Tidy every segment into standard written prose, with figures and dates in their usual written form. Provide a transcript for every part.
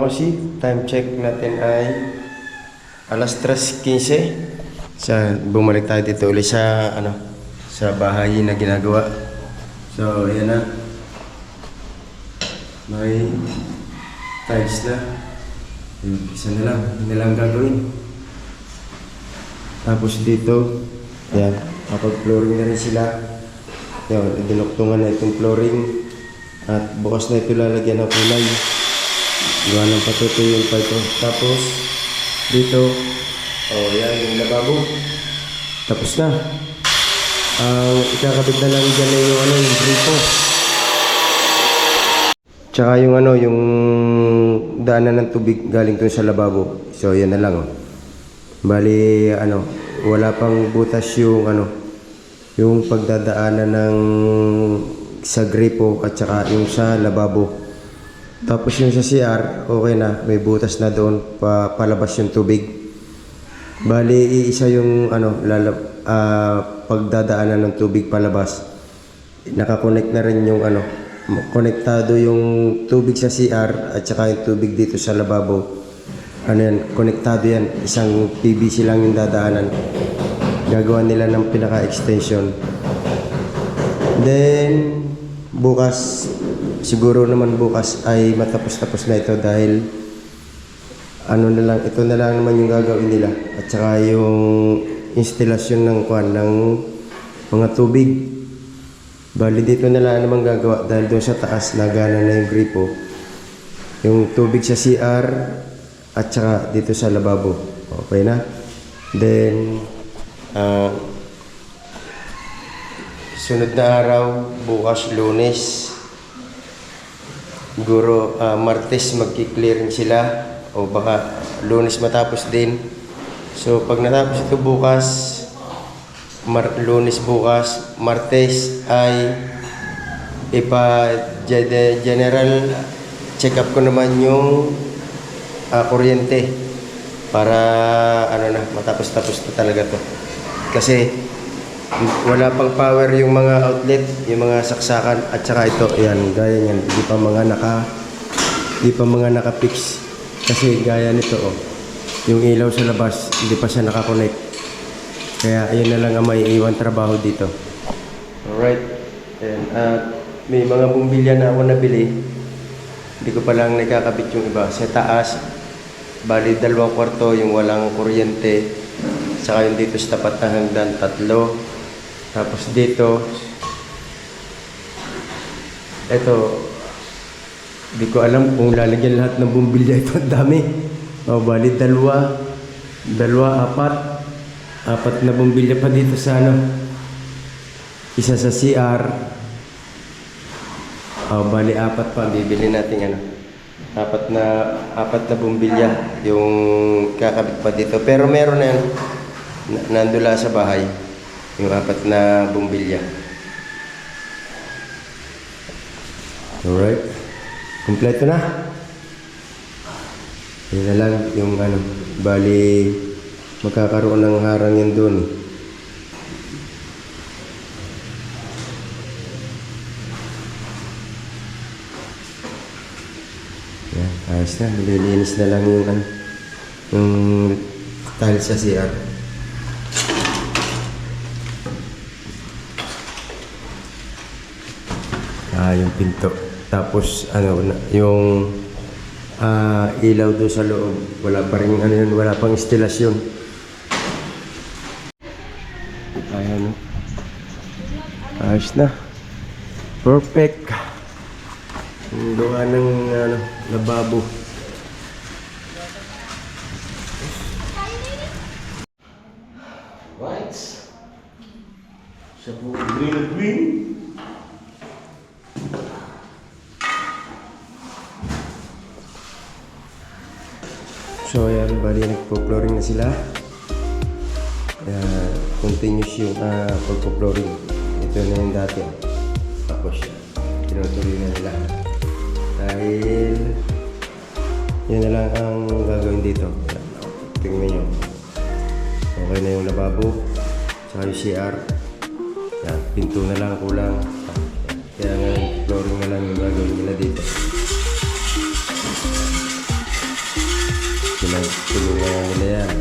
Kosi, time check natin ay alas 3:15. Bumalik tayo dito ulit sa sa bahay na ginagawa. So ayan na, may tiles na. Isa na lang, hindi lang gagawin. Tapos dito, ayan, kapag flooring na rin sila. Yan, dinuktungan na itong flooring. At bukas na ito lalagyan ng kulay. Gawa ng patutoy yung pipe. Tapos dito, yan yung lababo. Tapos na. Ikakabit na lang dyan na yung gripo. Tsaka yung yung daanan ng tubig galing dun sa lababo. So yan na lang. Bali wala pang butas yung yung pagdadaanan ng sa gripo at saka yung sa lababo. Tapos yung sa CR, okay na, may butas na doon palabas yung tubig. Bali iisa yung pagdadaanan ng tubig palabas. Nakakonect na rin yung konektado yung tubig sa CR at saka yung tubig dito sa lababo. Konektado yan. Isang PVC lang yung dadaanan. Gagawa nila ng pinaka-extension. Then bukas, siguro naman bukas ay matapos-tapos na ito dahil ito na lang naman yung gagawin nila. At saka yung instalasyon ng mga tubig. Bali dito na lang naman gagawa dahil doon sa taas nagana na yung gripo. Yung tubig sa CR at saka dito sa lababo. Okay na. Then sunod na araw, bukas Lunes, siguro Martes magki-clearing sila o baka Lunes matapos din. So pag natapos ito bukas, Lunes bukas, Martes ay general check up ko naman yung kuryente para matapos-tapos na talaga to. Kasi wala pang power yung mga outlet, yung mga saksakan at saka ito, ayan, gaya niyan, hindi pa mga naka-fix. Kasi gaya nito, yung ilaw sa labas, hindi pa siya nakakonect. Kaya ayun na lang ang may iwan trabaho dito. Alright. And may mga bumbilya na ako nabili. Hindi ko pa lang nakakabit yung iba. Sa taas, bali 2 kwarto yung walang kuryente. Saka yung dito sa tapat na hanggan 3. Tapos dito, ito, hindi ko alam kung lalagyan lahat ng bumbilya ito. Ang dami. Bali 2, 4 na bumbilya pa dito sa isa sa CR. Bali 4 pa. Bibili natin 4 na bumbilya yung kakabit pa dito. Pero meron na yan. Nandula sa bahay. Yung 4 na bumbilya. Alright. Kompleto na. Yun na lang yung bali magkakaroon ng harang yan doon. Yan, ayos na. Nililinis na lang yung tile sa CR. Yung pinto. Tapos yung ilaw doon sa loob. Wala pa rin wala pang instalasyon. Ayan. Ayos na. Perfect. Yung gawa ng lababo. Right. Sa green. So ayan, bali nagpo-flooring na sila. Continuous yung pagpo-flooring. Ito na yung dati. Tapos tinutuloy na nila. Dahil yun na lang ang gagawin dito. Tingnan nyo. Okay na yung lababo. Saka yung CR. Yan, pinto na lang kulang. Kaya nga flooring na lang yung gagawin nila dito. tulungan nila yan.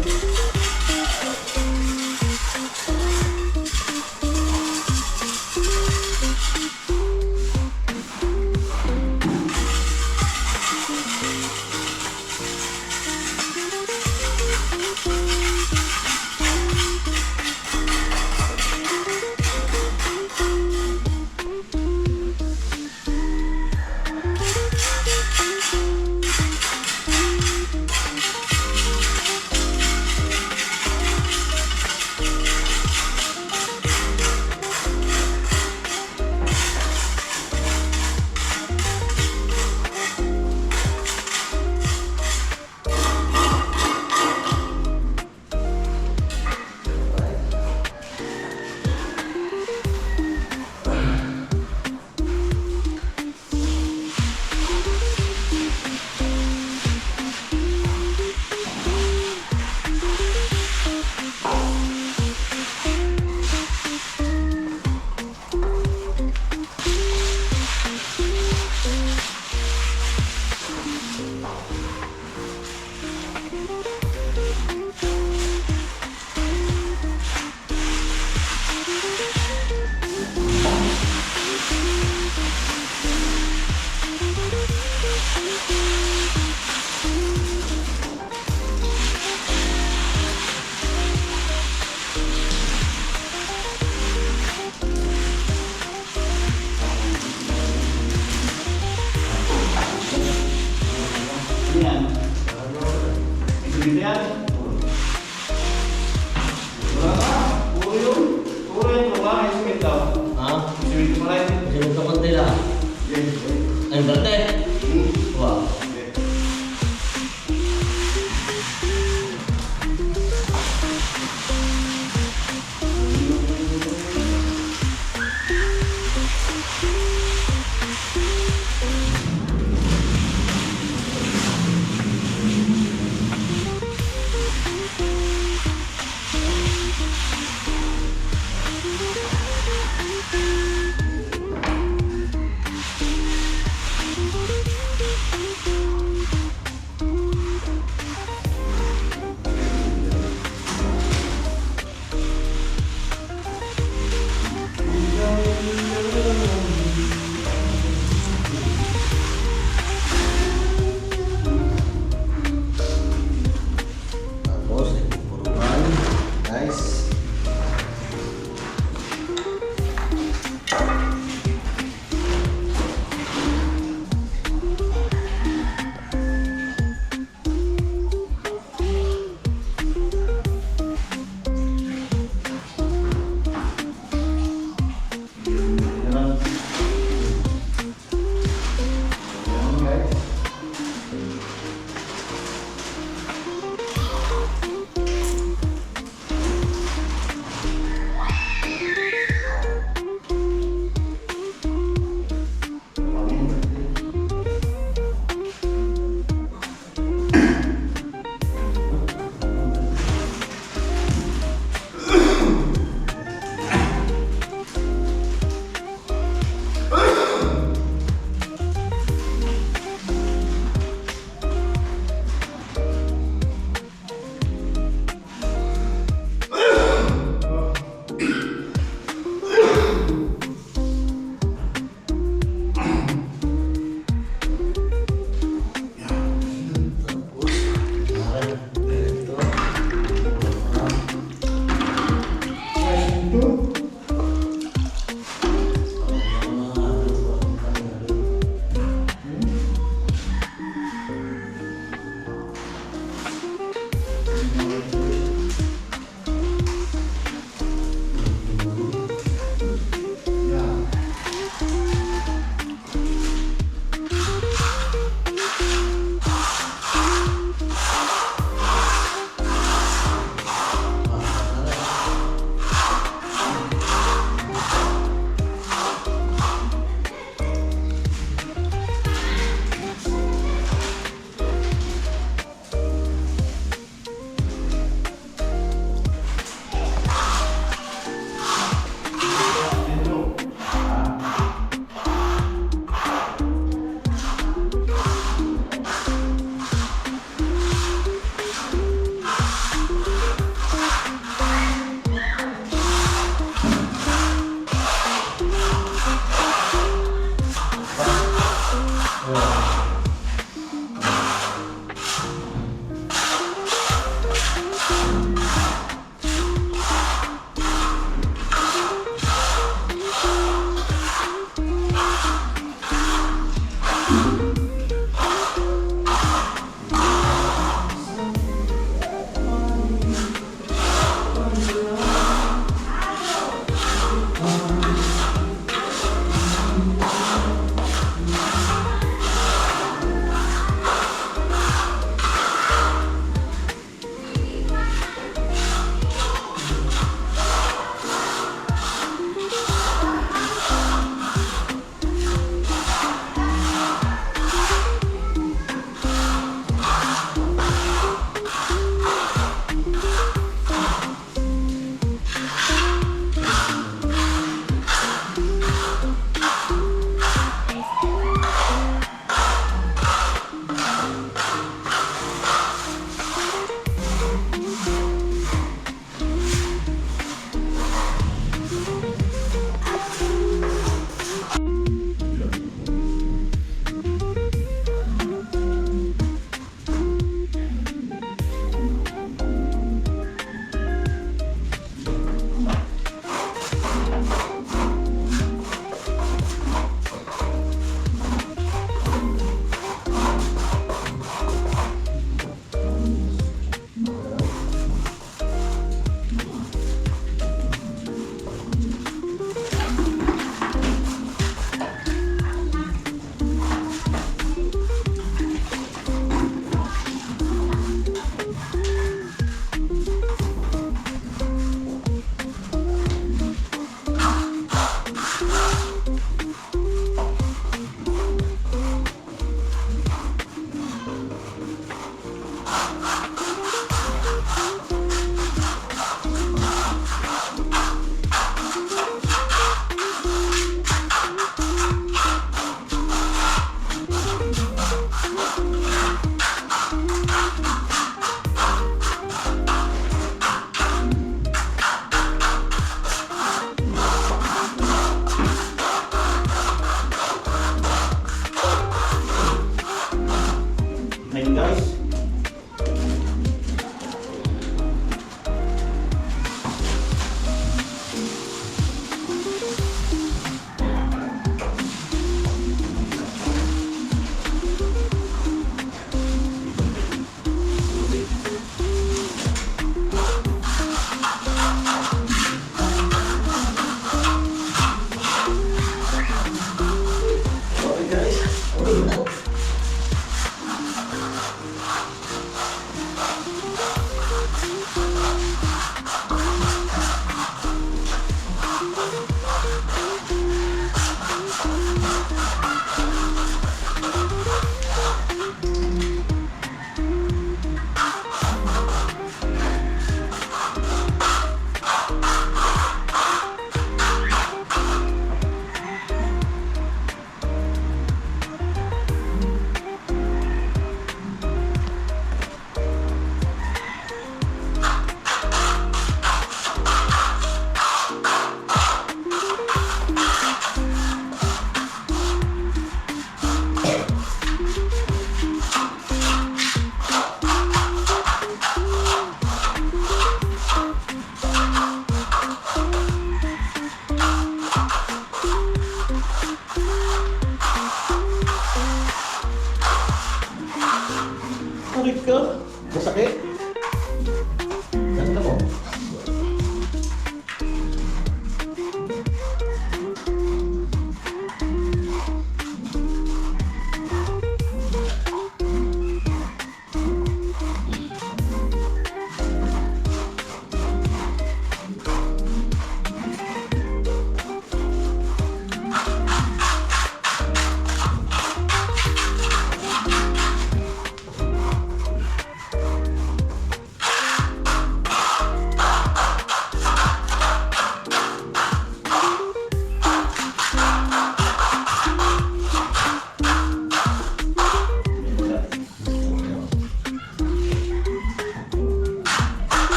Yan. Dito yan. Wala ka. Puro yun. Puro yun. Wala ka. Isimit daw. Ha? Isimit mo lang. Sinunod ka konti lang. Ang dati? Wow. Masakit? Ganda mo.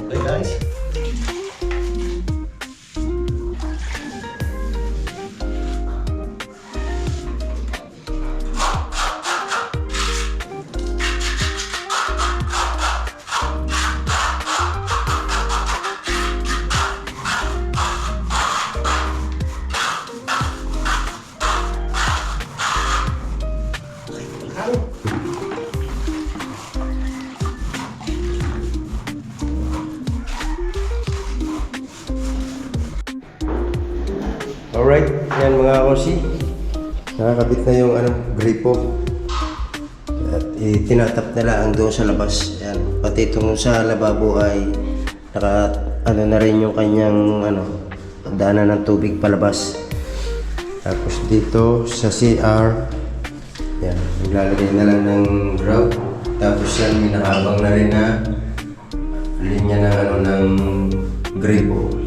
Okay guys. Alright, yan mga kosi. Nakakabit na yung gripo. At tinatap na lang doon sa labas. Yan. Pati itong sa lababo ay na rin yung kanyang daanan ng tubig palabas. Tapos dito sa CR, yan, naglalagay na lang ng grout. Tapos yan, minakabang na rin na linya ng gripo.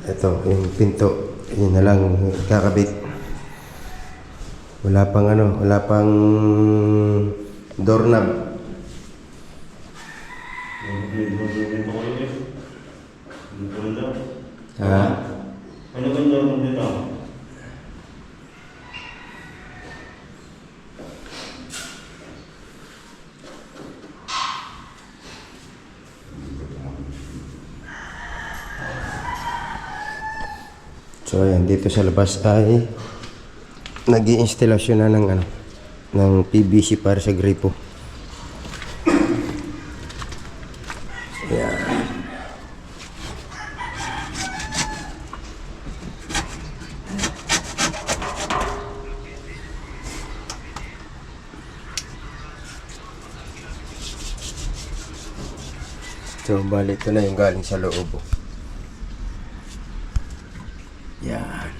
Ito, yung pinto, yun na lang kakabit. Wala pang doorknob. Ha? Ano ganda mo dito? So ayan, dito sa labas ay nag-i-instalasyon na ng PVC para sa gripo. Ayan. So bali, ito na yung galing sa loob. Yan.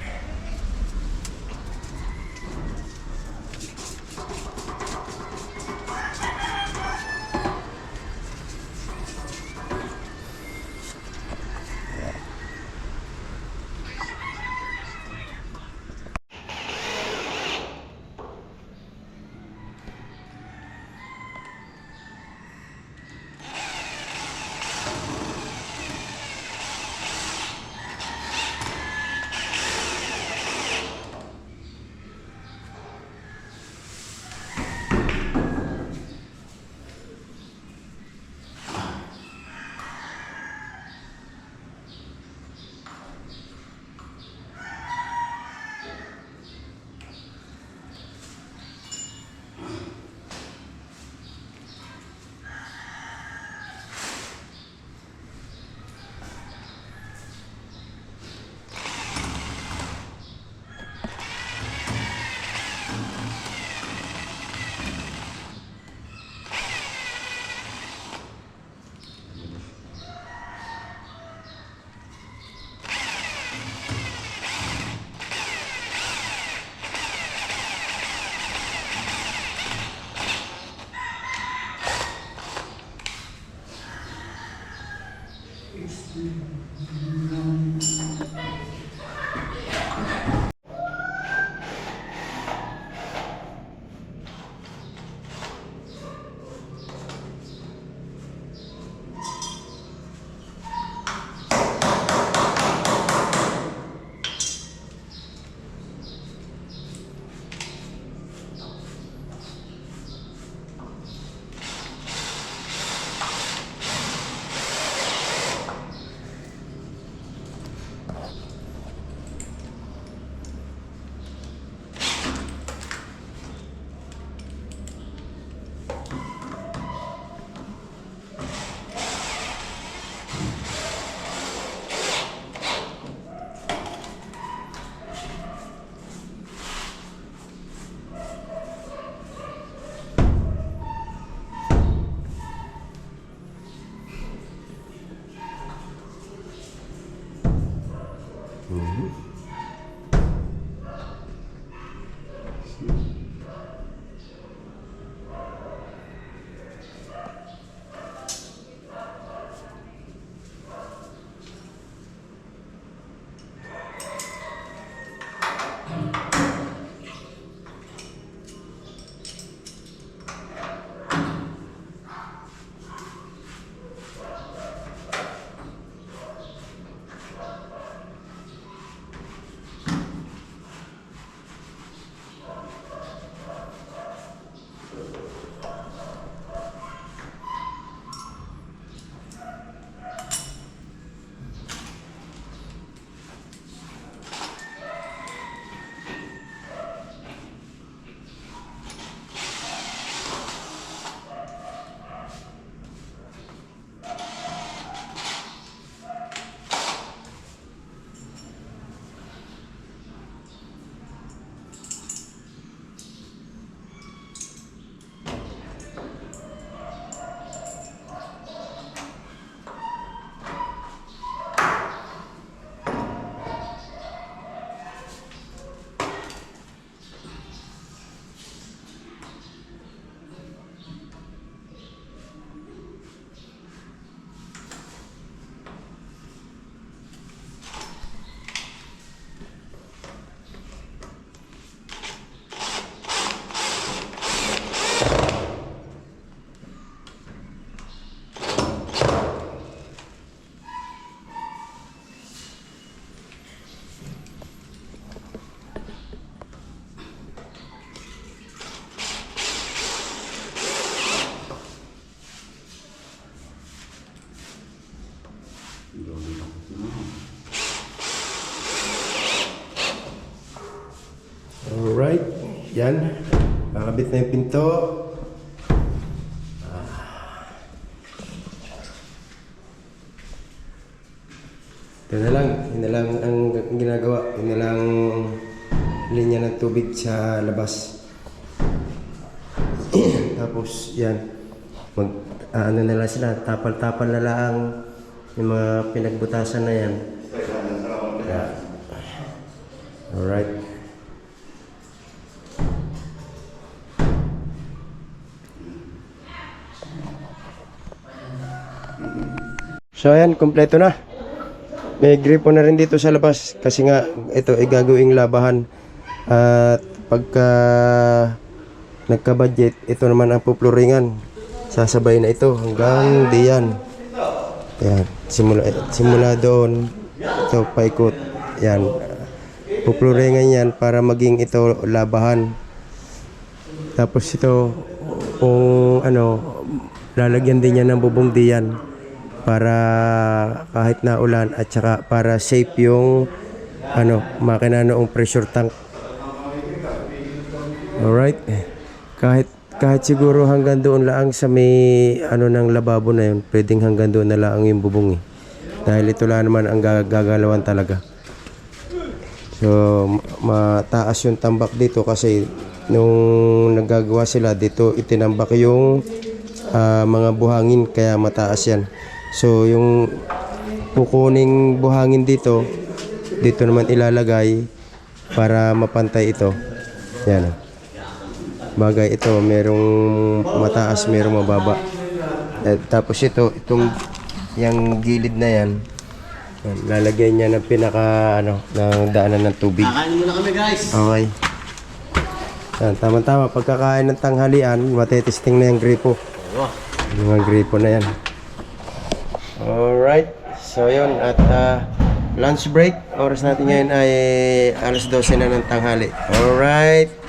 Nakabit na yung pinto. Ito na lang. Yun na lang ang ginagawa. Yun na lang linya ng tubig sa labas. Tapos yan. Ano na lang sila. Tapal-tapal na lang yung mga pinagbutasan na yan. Yeah. Alright. So ayan, kompleto na. May gripo na rin dito sa labas kasi nga ito ay gagawing labahan. At pagka nagka-budget, ito naman ang pupluringan. Sasabay na ito hanggang diyan. Ayan, simula doon, ito paikot. Ayan, pupluringan yan para maging ito labahan. Tapos ito, kung ano, lalagyan din yan ng bubong diyan para kahit na ulan at saka para safe yung makina noong pressure tank. Alright. Kahit siguro hanggang doon lang sa may ng lababo na yun, pwedeng hanggang doon na lang yung bubong dahil ito lang naman ang gagalawan talaga. So mataas yung tambak dito kasi nung naggagawa sila dito itinambak yung mga buhangin kaya mataas yan. So yung kukuning buhangin dito naman ilalagay para mapantay ito. Yan. Bagay ito, merong mataas, merong mababa. At tapos itong yung gilid na yan, lalagyan niya ng pinaka ng daanan ng tubig. Kakain muna kami guys. Okay. Yan, tama-tama pagkakain ng tanghalian, matitesting na yung gripo. Yung gripo na yan. Alright. So yun, at lunch break. Oras natin ngayon ay alas 12 na ng tanghali. Alright.